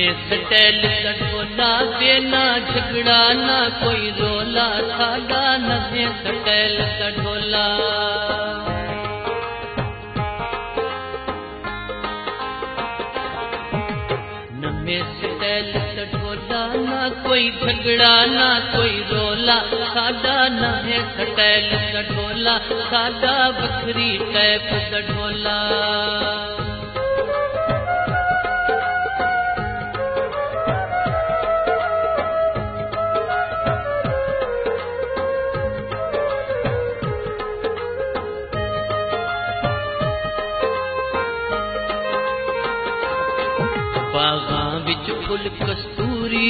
नवे स्टाइल दा ढोला वे ना झगड़ा ना कोई रोला सादा नवे स्टाइल दा ढोला। नवे स्टाइल दा ढोला ना कोई झगड़ा ना कोई रोला सादा नवे स्टाइल दा ढोला सादा बखरी टाइप दा ढोला। बागां विच फुल कस्तूरी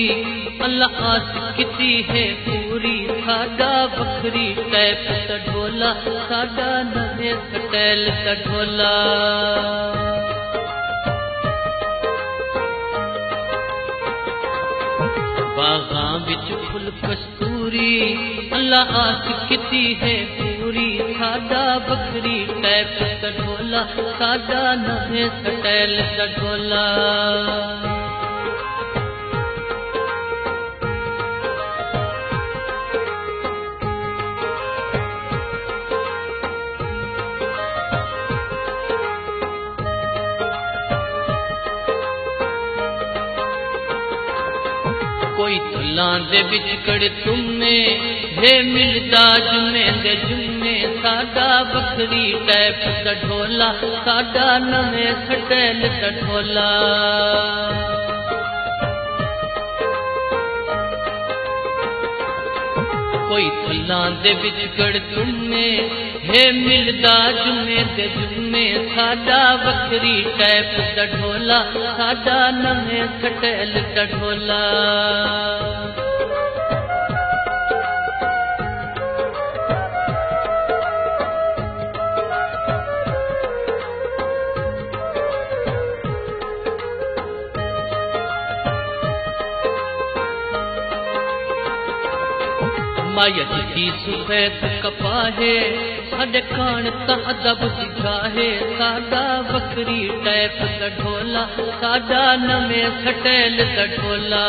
अल्लाह आस किती है पूरी सादा बखरी टाइप दा ढोला सादा नवे स्टाइल दा ढोला। बागां विच फुल कस्तूरी अल्लाह आस किती है पूरी सादा बखरी टाइप दा ढोला सादा नवे स्टाइल दा ढोला। कोई तुलां दे विच कड़ तुमे है मिलदा जुमे दे जुमे सादा बखरी टाइप दा ढोला सादा नवे स्टाइल दा ढोला। कोई तुलां दे विच कड़ तुमे है मिलदा जुमे दे जुमे सादा बखरी टाइप दा ढोला सादा नवे स्टाइल दा ढोला। माया की सुफेद कपाहे साडे कान ता अदब सिखाहे सादा बखरी टाइप दा ढोला सादा नवे स्टाइल दा ढोला।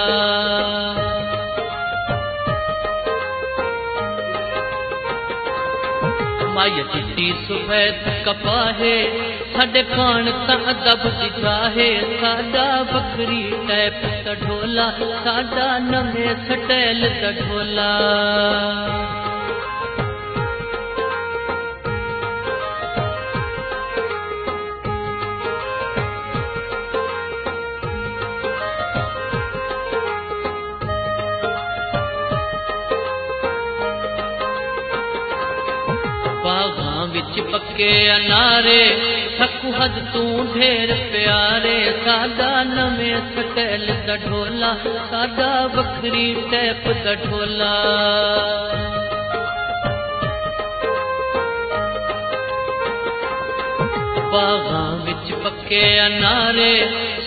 माया की सुफेद कपाहे साडे कान ता अदब सिखाहे सादा बखरी टाइप दा ढोला सादा नवे स्टाइल दा ढोला। बागां विच पक्के अनारे थकू हद तू ढेर प्यारे सादा नवे स्टाइल दा ढोला सादा बखरी टाइप दा ढोला। बागां विच पक्के अनारे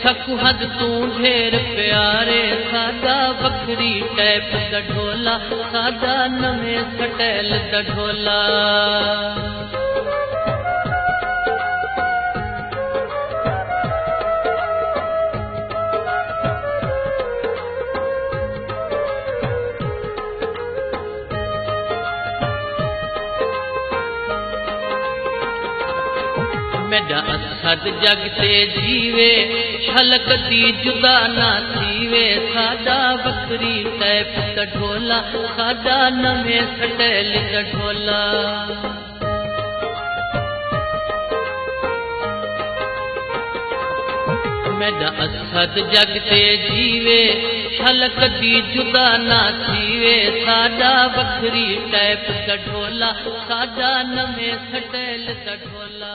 थकू हद तू ढेर प्यारे सादा बखरी टाइप दा ढोला सादा नवे स्टाइल दा ढोला। मेरा असद जग ते जीवे छलक दी जुदा ना थीवे सादा बखरी टाइप दा ढोला सादा नवे स्टाइल दा ढोला। मेरा असद जग ते जीवे छलक दी जुदा ना थीवे सादा बखरी टाइप दा ढोला सादा नवे स्टाइल दा ढोला।